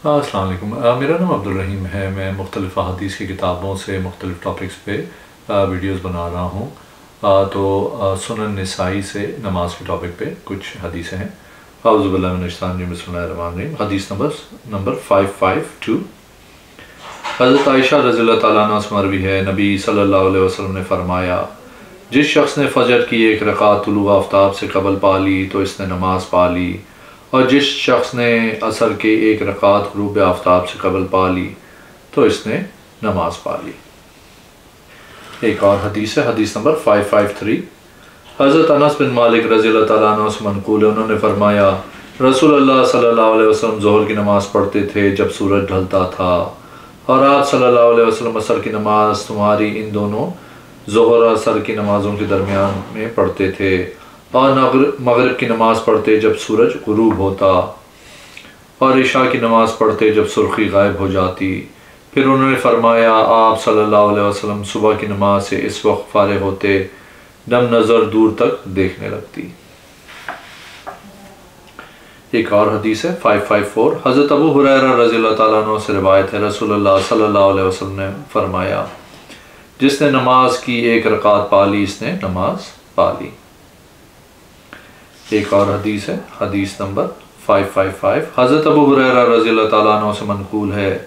السلام علیکم، میرا نام عبدالرحیم ہے۔ میں مختلف احادیث کی کتابوں سے مختلف ٹاپکس پہ ویڈیوز بنا رہا ہوں۔ تو سنن نسائی سے نماز کے ٹاپک پہ کچھ حدیثیں ہیں۔ اعوذ باللہ من الشیطان الرجیم، بسم اللہ الرحمن الرحیم۔ حدیث نمبر 552۔ حضرت عائشہ رضی اللہ تعالیٰ عنہ سے مروی ہے، نبی صلی اللہ علیہ وسلم نے فرمایا، جس شخص نے فجر کی ایک رکعت طلوع آفتاب سے قبل پا لی تو اس نے نماز پا لی، اور جس شخص نے عصر کے ایک رکعت غروب آفتاب سے قبل پا لی تو اس نے نماز پا لی۔ ایک اور حدیث ہے، حدیث نمبر 553۔ حضرت انس بن مالک رضی اللہ تعالیٰ عنہ سے منقول ہے، انہوں نے فرمایا، رسول اللہ صلی اللہ علیہ وسلم ظہر کی نماز پڑھتے تھے جب سورج ڈھلتا تھا، اور آپ صلی اللہ علیہ وسلم عصر کی نماز تمہاری ان دونوں ظہر اور عصر کی نمازوں کے درمیان میں پڑھتے تھے، اور مغرب کی نماز پڑھتے جب سورج غروب ہوتا، اور عشاء کی نماز پڑھتے جب سرخی غائب ہو جاتی۔ پھر انہوں نے فرمایا، آپ صلی اللہ علیہ وسلم صبح کی نماز سے اس وقت فارغ ہوتے جب نظر دور تک دیکھنے لگتی۔ ایک اور حدیث ہے، 554۔ حضرت ابو ہریرہ رضی اللہ تعالیٰ عنہ سے روایت ہے، رسول اللہ صلی اللہ علیہ وسلم نے فرمایا، جس نے نماز کی ایک رکعت پا لی اس نے نماز پا لی۔ ایک اور حدیث ہے، حدیث نمبر 555۔ حضرت ابو ہریرہ رضی اللہ تعالیٰ عنہ سے منقول ہے،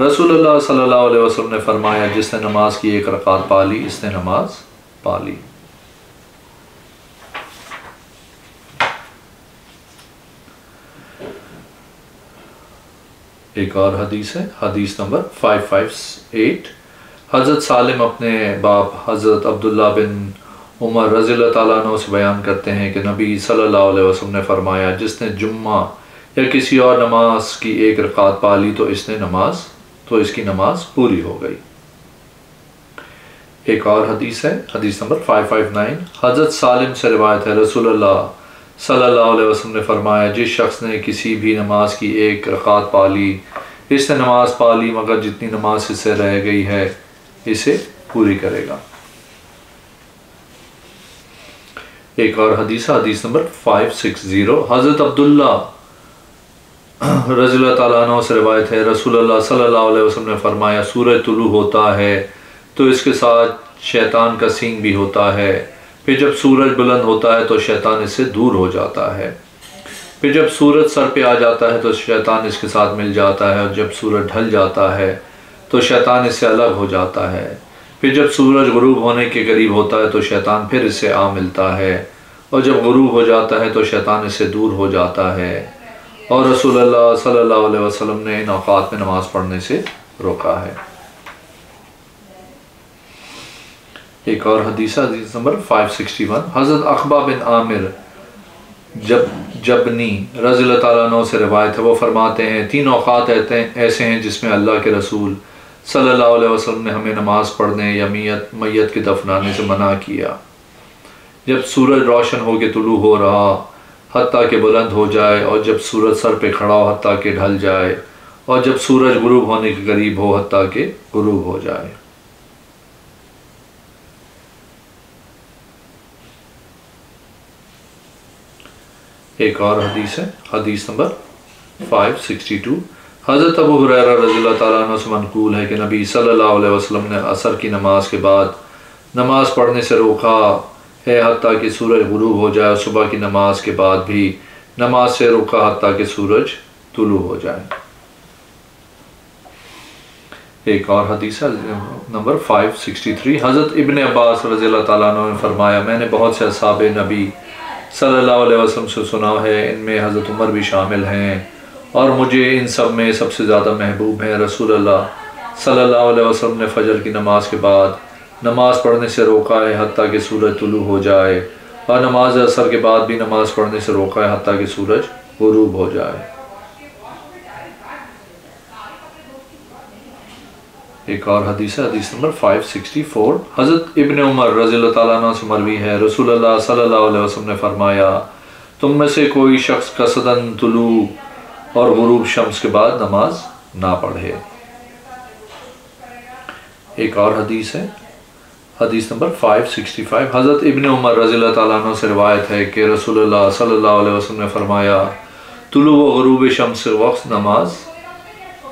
رسول اللہ صلی اللہ علیہ وسلم نے فرمایا، جس نے نماز کی ایک رکعت پا لی اس نے نماز پا لی۔ ایک اور حدیث ہے، حدیث نمبر 558۔ حضرت سالم اپنے باپ حضرت عبداللہ بن عمر رضی اللہ تعالیٰ عنہ سے بیان کرتے ہیں کہ نبی صلی اللہ علیہ وسلم نے فرمایا، جس نے جمعہ یا کسی اور نماز کی ایک رکعت پا لی تو اس کی نماز پوری ہو گئی۔ ایک اور حدیث ہے، حدیث نمبر 559۔ حضرت سالم سے روایت ہے، رسول اللہ صلی اللہ علیہ وسلم نے فرمایا، جس شخص نے کسی بھی نماز کی ایک رکعت پا لی اس نے نماز پا لی، مگر جتنی نماز اس سے رہ گئی ہے اسے پوری کرے گا۔ ایک اور حدیث، حدیث نمبر 560۔ حضرت عبداللہ رضی اللہ تعالیٰ عنہ سے روایت ہے، رسول اللہ صلی اللہ علیہ وسلم نے فرمایا، سورج طلوع ہوتا ہے تو اس کے ساتھ شیطان کا سینگ بھی ہوتا ہے، پھر جب سورج بلند ہوتا ہے تو شیطان اس سے دور ہو جاتا ہے، پھر جب سورج سر پہ آ جاتا ہے تو شیطان اس کے ساتھ مل جاتا ہے، اور جب سورج ڈھل جاتا ہے تو شیطان اس سے الگ ہو جاتا ہے، پھر جب سورج غروب ہونے کے قریب ہوتا ہے تو شیطان پھر اس سے آ ملتا ہے، اور جب غروب ہو جاتا ہے تو شیطان اس سے دور ہو جاتا ہے، اور رسول اللہ صلی اللہ علیہ وسلم نے ان اوقات میں نماز پڑھنے سے روکا ہے۔ ایک اور حدیث، حدیث نمبر 561۔ حضرت عقبہ بن عامر جبنی رضی اللہ تعالیٰ عنہ سے روایت ہے، وہ فرماتے ہیں، تین اوقات ایسے ہیں جس میں اللہ کے رسول صلی اللہ علیہ وسلم نے ہمیں نماز پڑھنے یا میت کے دفنانے سے منع کیا: جب سورج روشن ہو کے طلوع ہو رہا حتیٰ کہ بلند ہو جائے، اور جب سورج سر پہ کھڑا ہو حتیٰ کہ ڈھل جائے، اور جب سورج غروب ہونے کے قریب ہو حتیٰ کہ غروب ہو جائے۔ ایک اور حدیث ہے، حدیث نمبر 562۔ حضرت ابو ہریرہ رضی اللہ تعالیٰ عنہ سے منقول ہے کہ نبی صلی اللہ علیہ وسلم نے عصر کی نماز کے بعد نماز پڑھنے سے روکا ہے حتیٰ کہ سورج غروب ہو جائے، اور صبح کی نماز کے بعد بھی نماز سے روکا حتیٰ کہ سورج طلوع ہو جائے۔ ایک اور حدیث ہے، نمبر 563۔ حضرت ابن عباس رضی اللہ تعالیٰ عنہ نے فرمایا، میں نے بہت سے اصحاب نبی صلی اللہ علیہ وسلم سے سنا ہے، ان میں حضرت عمر بھی شامل ہیں، اور مجھے ان سب میں سب سے زیادہ محبوب ہیں۔ رسول اللہ صلی اللہ علیہ وسلم نے فجر کی نماز کے بعد نماز پڑھنے سے روکا ہے حتیٰ کہ سورج طلوع ہو جائے، اور نماز عصر کے بعد بھی نماز پڑھنے سے روکا ہے حتیٰ کہ سورج غروب ہو جائے۔ ایک اور حدیث ہے، حدیث نمبر 564۔ حضرت ابن عمر رضی اللہ تعالیٰ عنہ سے مروی ہے، رسول اللہ صلی اللہ علیہ وسلم نے فرمایا، تم میں سے کوئی شخص قصداً طلوع اور غروب شمس کے بعد نماز نہ پڑھے۔ ایک اور حدیث ہے، حدیث نمبر 565۔ حضرت ابن عمر رضی اللہ تعالیٰ عنہ سے روایت ہے کہ رسول اللہ صلی اللہ علیہ وسلم نے فرمایا، طلوع و غروب شمس وقت نماز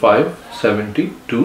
572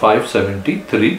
573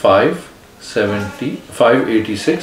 586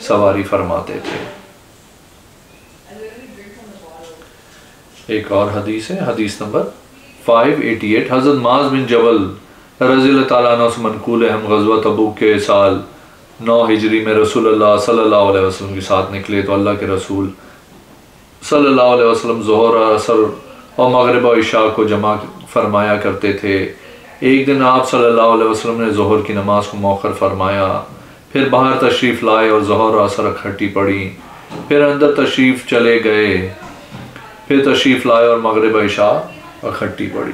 سواری فرماتے تھے۔ ایک اور حدیث ہے، حدیث نمبر 588، حضرت معاذ بن جبل رضی اللہ تعالیٰ عنہ سے منقول ہے، ہم غزوہ تبوک کے سال 9 ہجری میں رسول اللہ صلی اللہ علیہ وسلم کے ساتھ نکلے تو اللہ کے رسول صلی اللہ علیہ وسلم ظہر اور عصر اور مغرب و عشاء کو جمع فرمایا کرتے تھے۔ ایک دن آپ صلی اللہ علیہ وسلم نے ظہر کی نماز کو مؤخر فرمایا، پھر باہر تشریف لائے اور ظہر و عصر اکٹھی پڑھی، پھر اندر تشریف چلے گئے، پھر تشریف لائے اور مغرب و عشاء اکٹھی پڑھی۔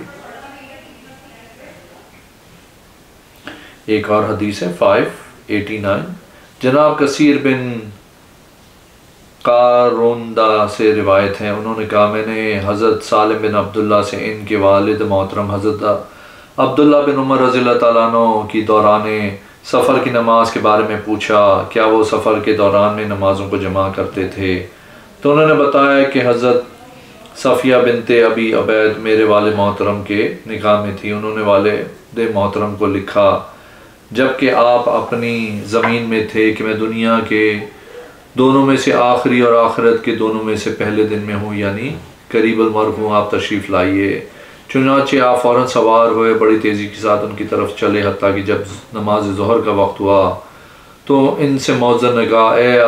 ایک اور حدیث ہے 589، جناب کثیر بن قاروندہ سے روایت ہے، انہوں نے کہا میں نے حضرت سالم بن عبداللہ سے ان کے والد محترم حضرت عبداللہ بن عمر رضی اللہ تعالیٰ عنہ کی دوران سفر کی نماز کے بارے میں پوچھا، کیا وہ سفر کے دوران میں نمازوں کو جمع کرتے تھے؟ تو انہوں نے بتایا کہ حضرت صفیہ بنت ابی عبید میرے والد محترم کے نکاح میں تھی، انہوں نے والد محترم کو لکھا جبکہ آپ اپنی زمین میں تھے کہ میں دنیا کے دونوں میں سے آخری اور آخرت کے دونوں میں سے پہلے دن میں ہوں، یعنی قریب المرگ ہوں، آپ تشریف لائیے۔ چنانچہ آپ فوراً سوار ہوئے، بڑی تیزی کے ساتھ ان کی طرف چلے، حتیٰ کہ جب نماز ظہر کا وقت ہوا تو ان سے مؤذن نے کہا اے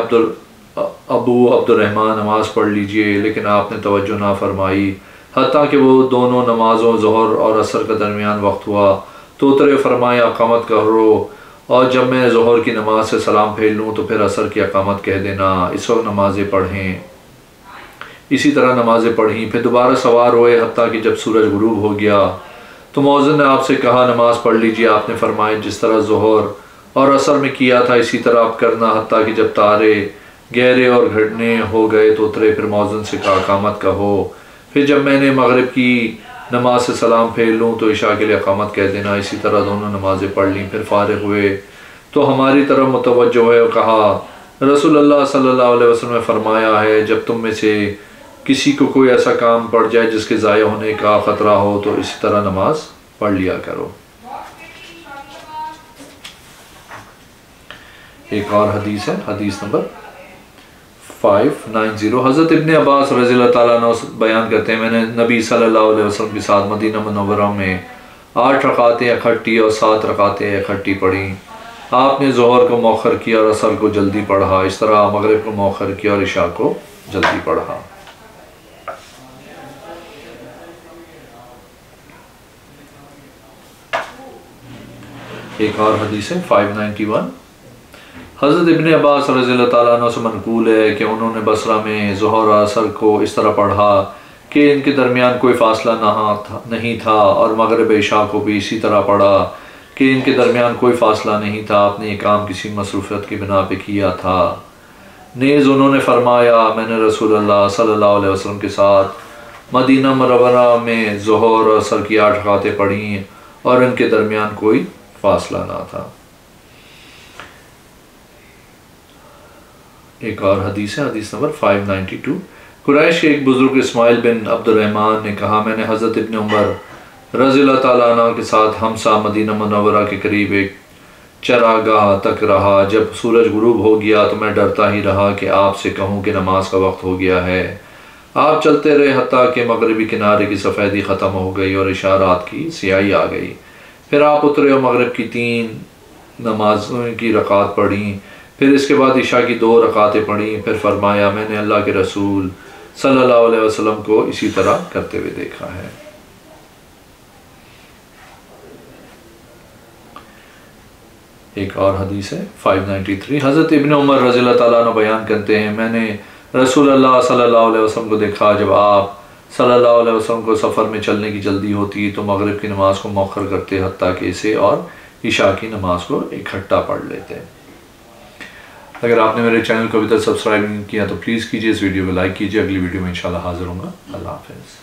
ابو عبد الرحمن نماز پڑھ لیجئے، لیکن آپ نے توجہ نہ فرمائی، حتیٰ کہ وہ دونوں نمازوں ظہر اور عصر کا درمیان وقت ہوا تو اترے، فرمایا اقامت کرو، اور جب میں ظہر کی نماز سے سلام پھیر لوں تو پھر عصر کی اقامت کہہ دینا، اس وقت نمازیں پڑھیں۔ اسی طرح نمازیں پڑھیں، پھر دوبارہ سوار ہوئے، حتیٰ کہ جب سورج غروب ہو گیا تو مؤذن نے آپ سے کہا نماز پڑھ لیجئے، آپ نے فرمایا جس طرح ظہر اور عصر میں کیا تھا اسی طرح آپ کرنا، حتیٰ کہ جب تارے گہرے اور گھٹنے ہو گئے تو اترے، پھر مؤذن سے کہا اقامت کہو، پھر جب میں نے مغرب کی نماز سے سلام پھیر لوں تو عشاء کے لیے اقامت کہہ دینا، اسی طرح دونوں نمازیں پڑھ لیں۔ پھر فارغ ہوئے تو ہماری طرف متوجہ ہوئے اور کہا رسول اللہ صلی اللہ علیہ وسلم نے فرمایا ہے جب تم میں سے کسی کو کوئی ایسا کام پڑ جائے جس کے ضائع ہونے کا خطرہ ہو تو اسی طرح نماز پڑھ لیا کرو۔ ایک اور حدیث ہے، حدیث نمبر 590، حضرت ابن عباس رضی اللہ تعالیٰ عنہ بیان کرتے ہیں میں نے نبی صلی اللہ علیہ وسلم کے ساتھ مدینہ منورہ میں 8 رکعتیں اکٹھی اور 7 رکعتیں اکٹھی پڑھی، آپ نے ظہر کو مؤخر کیا اور عصر کو جلدی پڑھا، اس طرح مغرب کو مؤخر کیا اور عشاء کو جلدی پڑھا۔ ایک اور حدیث ہے 591، حضرت ابن عباس رضی اللہ تعالیٰ عنہ سے منقول ہے کہ انہوں نے بصرہ میں ظہر اور عصر کو اس طرح پڑھا کہ ان کے درمیان کوئی فاصلہ نہیں تھا، اور مغرب عشاء کو بھی اسی طرح پڑھا کہ ان کے درمیان کوئی فاصلہ نہیں تھا، آپ نے یہ کام کسی مصروفیت کی بنا پہ کیا تھا۔ نیز انہوں نے فرمایا میں نے رسول اللہ صلی اللہ علیہ وسلم کے ساتھ مدینہ منورہ میں ظہر اور عصر کی 8 رکعتیں پڑھیں اور ان کے درمیان کوئی فاصلہ نہ تھا۔ ایک اور حدیث ہے، حدیث نمبر 592، قریش کے ایک بزرگ اسماعیل بن عبد الرحمن نے کہا میں نے حضرت ابن عمر رضی اللہ تعالیٰ عنہ کے ساتھ ہمسا مدینہ منورہ کے قریب ایک چراگاہ تک رہا، جب سورج غروب ہو گیا تو میں ڈرتا ہی رہا کہ آپ سے کہوں کہ نماز کا وقت ہو گیا ہے۔ آپ چلتے رہے حتیٰ کہ مغربی کنارے کی سفیدی ختم ہو گئی اور عشاء رات کی سیاہی آ گئی، پھر آپ اترے اور مغرب کی 3 نمازوں کی رکعت پڑھیں، پھر اس کے بعد عشاء کی 2 رکعتیں پڑھیں، پھر فرمایا میں نے اللہ کے رسول صلی اللہ علیہ وسلم کو اسی طرح کرتے ہوئے دیکھا ہے۔ ایک اور حدیث ہے 593، حضرت ابن عمر رضی اللہ تعالیٰ عنہ بیان کرتے ہیں میں نے رسول اللہ صلی اللہ علیہ وسلم کو دیکھا جب آپ صلی اللہ علیہ وسلم کو سفر میں چلنے کی جلدی ہوتی تو مغرب کی نماز کو مؤخر کرتے حتیٰ کہ اسے اور عشاء کی نماز کو اکٹھا پڑھ لیتے۔ اگر آپ نے میرے چینل کو ابھی تک سبسکرائب نہیں کیا تو پلیز کیجئے، اس ویڈیو کو لائک کیجئے، اگلی ویڈیو میں انشاءاللہ حاضر ہوں گا۔ اللہ حافظ۔